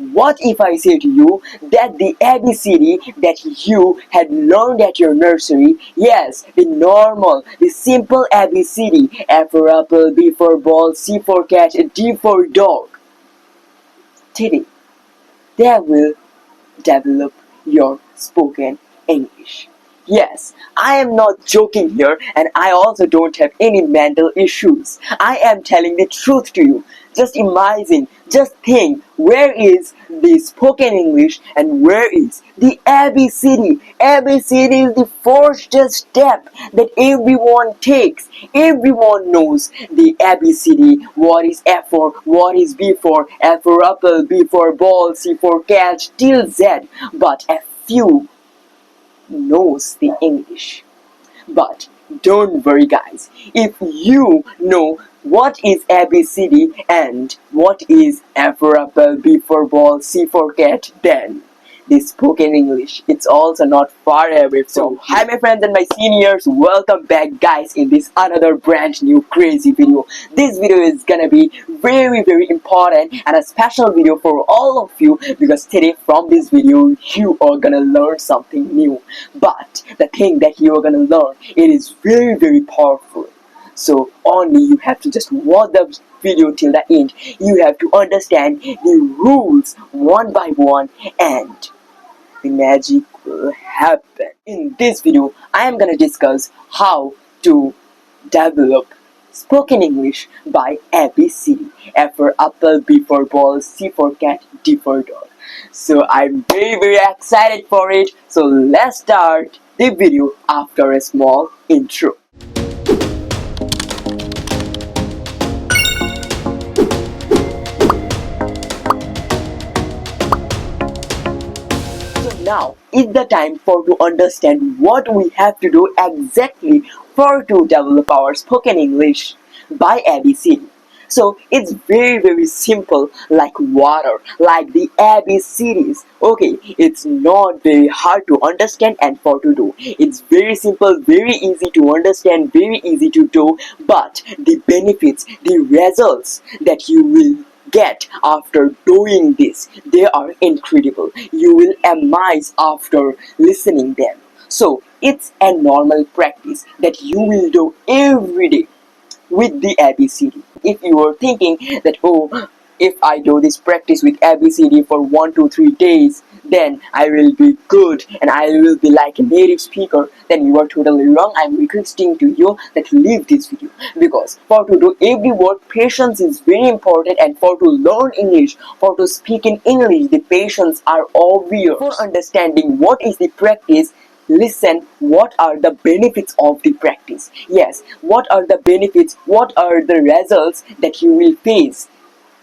what if I say to you that the ABCD that you had learned at your nursery, yes, the normal, the simple ABCD, A for apple, B for ball, C for cat, D for dog, today they will develop your spoken English. Yes, I am not joking here, and I also don't have any mental issues. I am telling the truth to you. Just imagine, just think, where is the spoken English and where is the ABCD? ABCD is the first step that everyone takes. Everyone knows the ABCD. What is A for, what is B for, A for apple, B for ball, C for cat, till Z. But a few knows the English. But don't worry guys, if you know what is ABCD and what is A for apple, B for ball, C for cat, then the spoken English, it's also not far away. So hi my friends and my seniors, welcome back guys in this another brand new crazy video. This video is gonna be very important and a special video for all of you, because today from this video you are gonna learn something new. But the thing that you are gonna learn, it is very powerful. So only you have to just watch the video till the end. You have to understand the rules one by one and the magic will happen. In this video, I am gonna discuss how to develop spoken English by ABCD. A for apple, B for ball, C for cat, D for dog. So I'm very excited for it. So let's start the video after a small intro. Now is the time for to understand what we have to do exactly for to develop our spoken English by ABCD. So it's very simple, like water, like the ABCDs. Okay, it's not very hard to understand and for to do. It's very simple, very easy to understand, very easy to do. But the benefits, the results that you will get after doing this, they are incredible. You will amaze after listening them. So it's a normal practice that you will do every day with the ABCD. If you are thinking that, oh, if I do this practice with ABCD for 1 to 3 days, then I will be good and I will be like a native speaker, then you are totally wrong. I'm requesting to you that leave this video, because for to do every word, patience is very important, and for to learn English, for to speak in English, the patience are obvious. For understanding what is the practice, listen what are the benefits of the practice. Yes, what are the benefits, what are the results that you will face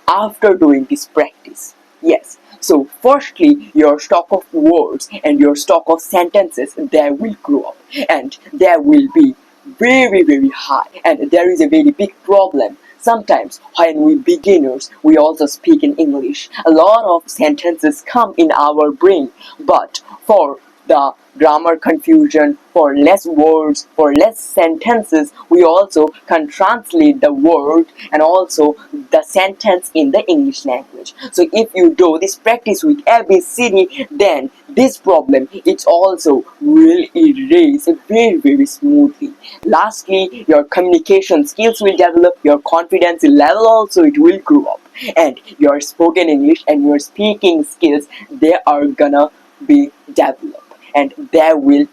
after doing this practice. Yes, so firstly, your stock of words and your stock of sentences, they will grow up and they will be very high. And there is a very big problem. Sometimes when we beginners, we also speak in English. A lot of sentences come in our brain, but for the grammar confusion, for less words, for less sentences, we also can translate the word and also the sentence in the English language. So if you do this practice with ABCD, then this problem, it also will erase very smoothly. Lastly, your communication skills will develop, your confidence level also it will grow up, and your spoken English and your speaking skills, they are gonna be developed and they will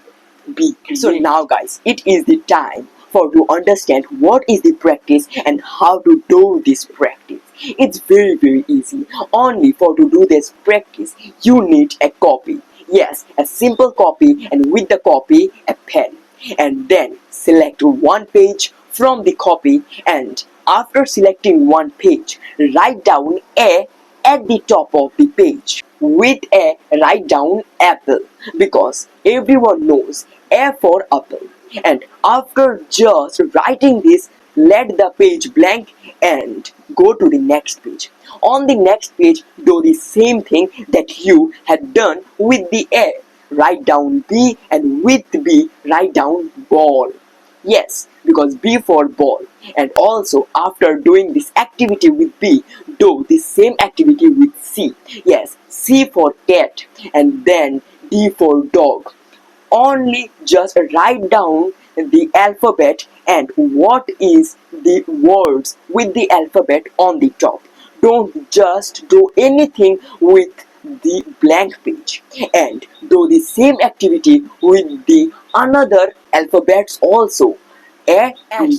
be. So now guys, it is the time for to understand what is the practice and how to do this practice. It's very easy. Only for to do this practice, you need a copy. Yes, a simple copy, and with the copy, a pen. And then select one page from the copy, and after selecting one page, write down A at the top of the page. With A, write down apple, because everyone knows A for apple. And after just writing this, let the page blank and go to the next page. On the next page, do the same thing that you had done with the A. Write down B, and with B, write down ball. Yes, because B for ball. And also after doing this activity with B, do the same activity with C. Yes, C for cat, and then D for dog. Only just write down the alphabet and what is the words with the alphabet on the top. Don't just do anything with the blank page, and do the same activity with the another alphabets also. And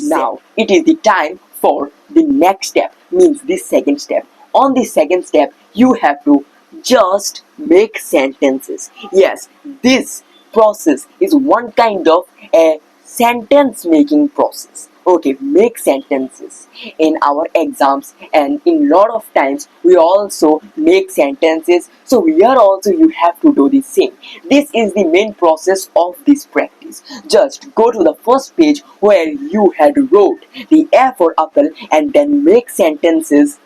now it is the time for the next step, means the second step. On the second step, you have to just make sentences. Yes, this process is one kind of a sentence making process. Okay, make sentences. In our exams and in lot of times we also make sentences, so here also you have to do the same. This is the main process of this practice. Just go to the first page where you had wrote the A for apple, and then make sentences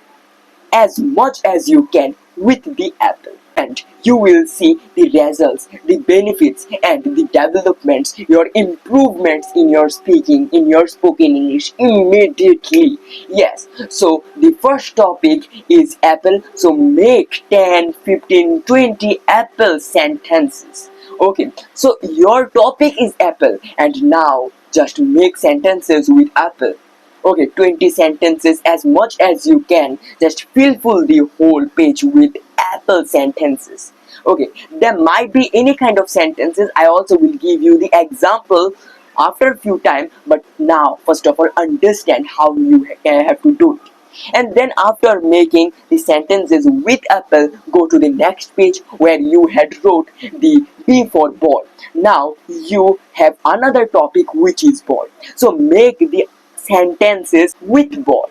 as much as you can with the apple, and you will see the results, the benefits, and the developments, your improvements in your speaking, in your spoken English immediately. Yes, so the first topic is apple, so make 10, 15, 20 apple sentences. Okay, so your topic is apple, and now just make sentences with apple. Okay, 20 sentences, as much as you can. Just fill the whole page with apple sentences. Okay, there might be any kind of sentences. I also will give you the example after a few times, but now first of all understand how you have to do it. And then after making the sentences with apple, go to the next page where you had wrote the B for ball. Now you have another topic which is ball, so make the sentences with ball.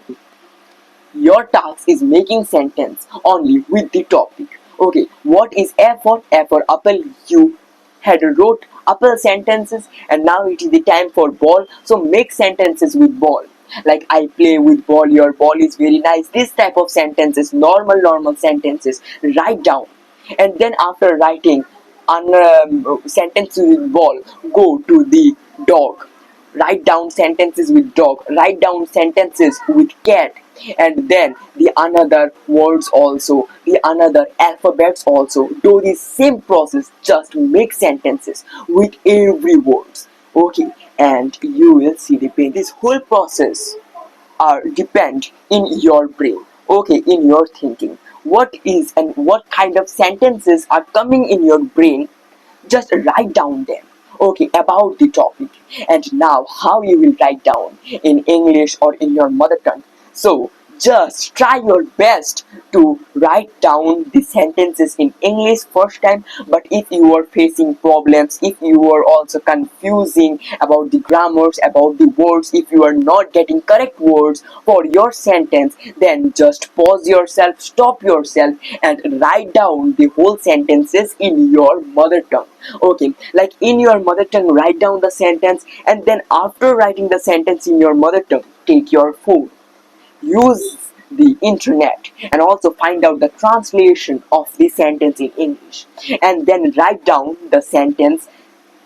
Your task is making sentence only with the topic. Okay, what is A for? A for apple. You had wrote apple sentences, and now it is the time for ball, so make sentences with ball. Like, I play with ball, your ball is very nice. This type of sentences, normal sentences, write down. And then after writing sentences with ball, go to the dog. Write down sentences with dog, write down sentences with cat, and then the another words also, the another alphabets also. Do the same process, just make sentences with every words. Okay, and you will see the pain. This whole process are depend in your brain. Okay, in your thinking, what is and what kind of sentences are coming in your brain, just write down them. Okay, about the topic. And now how you will write down in English or in your mother tongue. So just try your best to write down the sentences in English first time, but if you are facing problems, if you are also confusing about the grammars, about the words, if you are not getting correct words for your sentence, then just pause yourself, stop yourself, and write down the whole sentences in your mother tongue. Okay, like in your mother tongue, write down the sentence, and then after writing the sentence in your mother tongue, take your phone, use the internet, and also find out the translation of the sentence in English, and then write down the sentence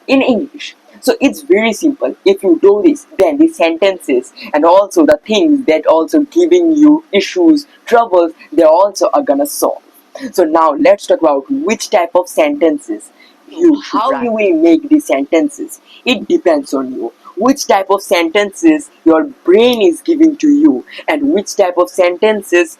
in English. So it's very simple. If you do this, then the sentences and also the things that also giving you issues, troubles, they also are gonna solve. So now let's talk about which type of sentences you should write. How you will make the sentences, it depends on you. Which type of sentences your brain is giving to you, and which type of sentences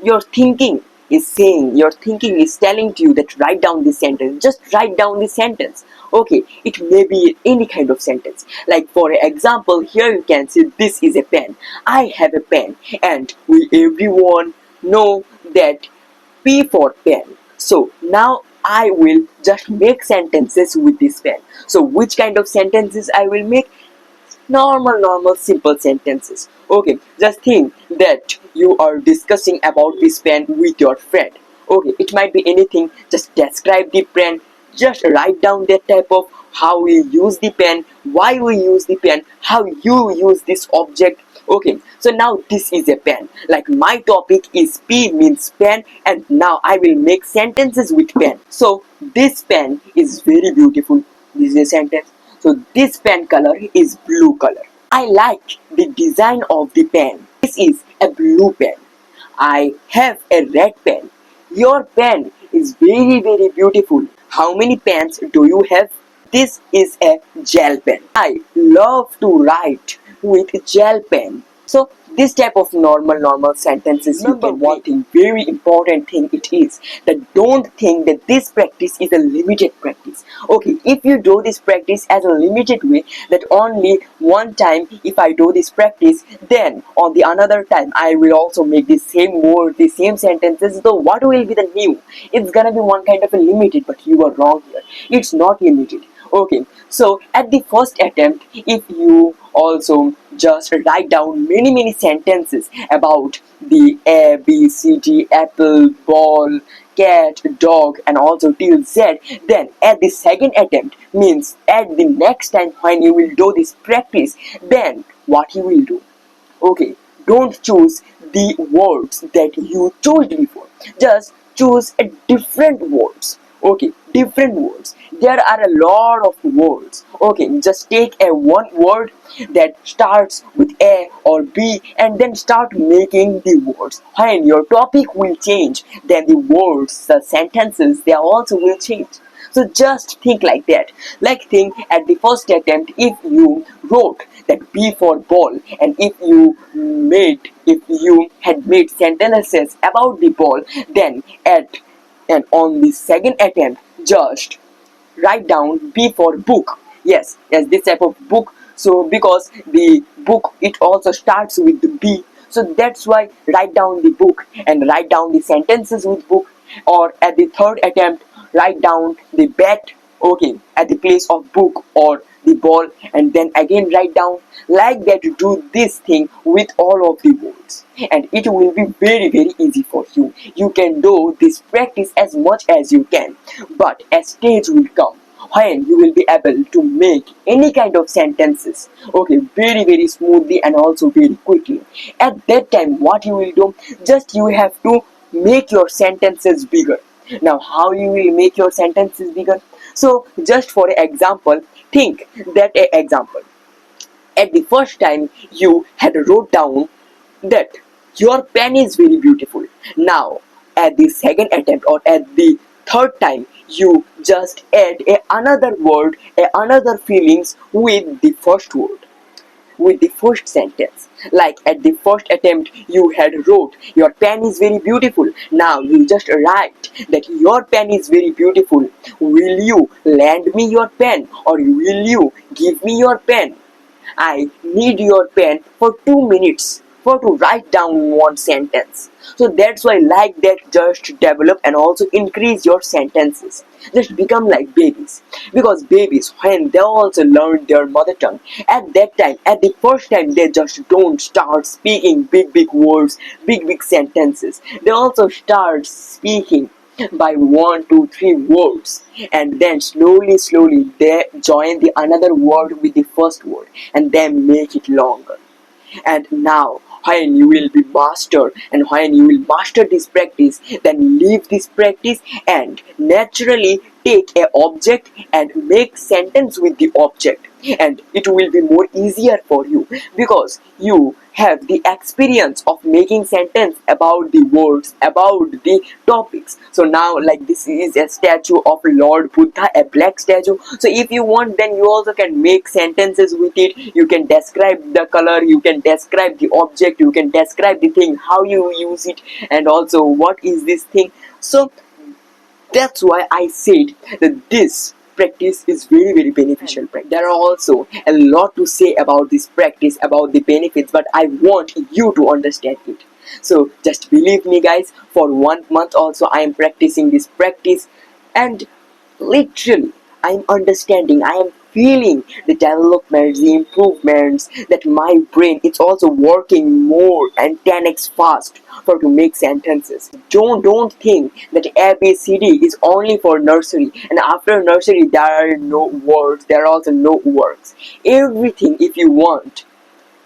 your thinking is saying, your thinking is telling to you that write down this sentence. Just write down the sentence. Okay, it may be any kind of sentence. Like for example, here you can see this is a pen. I have a pen, and we everyone know that P for pen. So now I will just make sentences with this pen. So which kind of sentences I will make? Normal simple sentences. Okay, just think that you are discussing about this pen with your friend. Okay, it might be anything. Just describe the pen, just write down that type of how we use the pen, why we use the pen, how you use this object. Okay, so now this is a pen. Like my topic is P means pen, and now I will make sentences with pen. So this pen is very beautiful. This is a sentence. So this pen color is blue color. I like the design of the pen. This is a blue pen. I have a red pen. Your pen is very very beautiful. How many pens do you have? This is a gel pen. I love to write with gel pen. So this type of normal sentences you can one thing, very important thing it is that don't think that this practice is a limited practice. Okay, if you do this practice as a limited way, that only one time if I do this practice, then on the another time I will also make the same word, the same sentences. So what will be the new? It's gonna be one kind of a limited, but you are wrong here. It's not limited. Okay, so at the first attempt, if you also just write down many sentences about the A, B, C, D, apple, ball, cat, dog, and also till Z, then at the second attempt, means at the next time when you will do this practice, then what you will do? Okay, don't choose the words that you chose before. Just choose a different words. Okay, different words. There are a lot of words. Okay, just take a one word that starts with A or B and then start making the words. When your topic will change, then the words, the sentences, they also will change. So just think like that. Like think at the first attempt, if you wrote that B for ball, and if you had made sentences about the ball, then at and on the second attempt, just write down B for book. Yes, this type of book. So because the book it also starts with the B, so that's why write down the book and write down the sentences with book. Or at the third attempt, write down the bat, okay, at the place of book or the ball, and then again write down like that. Do this thing with all of the words, and it will be very easy for you. You can do this practice as much as you can, but a stage will come when you will be able to make any kind of sentences, okay, very smoothly and also very quickly. At that time, what you will do, just you have to make your sentences bigger. Now how you will make your sentences bigger? So just for example, think that a example, at the first time you had wrote down that your pen is very beautiful. Now at the second attempt or at the third time, you just add another word, another feelings with the first word, with the first sentence. Like at the first attempt you had wrote your pen is very beautiful. Now you just write that your pen is very beautiful. Will you lend me your pen, or will you give me your pen? I need your pen for 2 minutes for to write down one sentence. So that's why like that, just develop and also increase your sentences. Just become like babies. Because babies, when they also learn their mother tongue, at that time, at the first time, they just don't start speaking big words, big sentences. They also start speaking by 1 2 3 words, and then slowly they join the another word with the first word and then make it longer. And now when you will be master, and when you will master this practice, then leave this practice and naturally take a object and make sentence with the object, and it will be more easier for you because you have the experience of making sentence about the words, about the topics. So now like this is a statue of Lord Buddha, a black statue. So if you want, then you also can make sentences with it. You can describe the color, you can describe the object, you can describe the thing, how you use it, and also what is this thing. So that's why I said that this practice is very beneficial practice. There are also a lot to say about this practice, about the benefits, but I want you to understand it. So just believe me guys, for 1 month also I am practicing this practice, and literally I am understanding, I am feeling the developments, the improvements, that my brain it's also working more and 10x fast for to make sentences. Don't think that ABCD is only for nursery, and after nursery there are no words, there are also no works. Everything if you want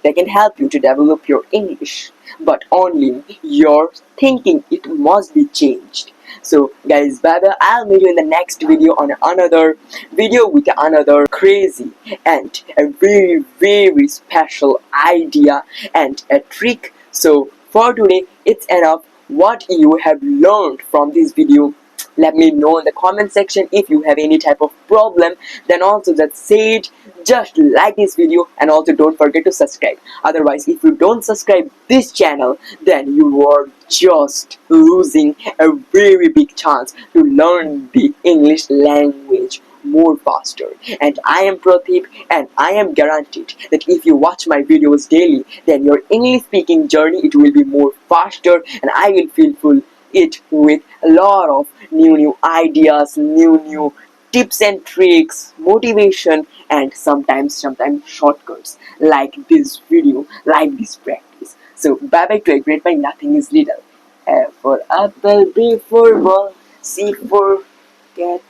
They can help you to develop your English, but only your thinking, it must be changed. So guys, bye bye. I'll meet you in the next video on another video with another crazy and a very very special idea and a trick. So for today it's enough. What you have learned from this video, let me know in the comment section. If you have any type of problem, then also just say it. Just like this video and also don't forget to subscribe. Otherwise, if you don't subscribe this channel, then you are just losing a very big chance to learn the English language more faster. And I am Pradeep, and I am guaranteed that if you watch my videos daily, then your English speaking journey, it will be more faster, and I will feel full it with a lot of new ideas, new tips and tricks, motivation, and sometimes shortcuts like this video, like this practice. So bye bye to a great mind. Nothing is little. A for apple, B for ball, C for cat.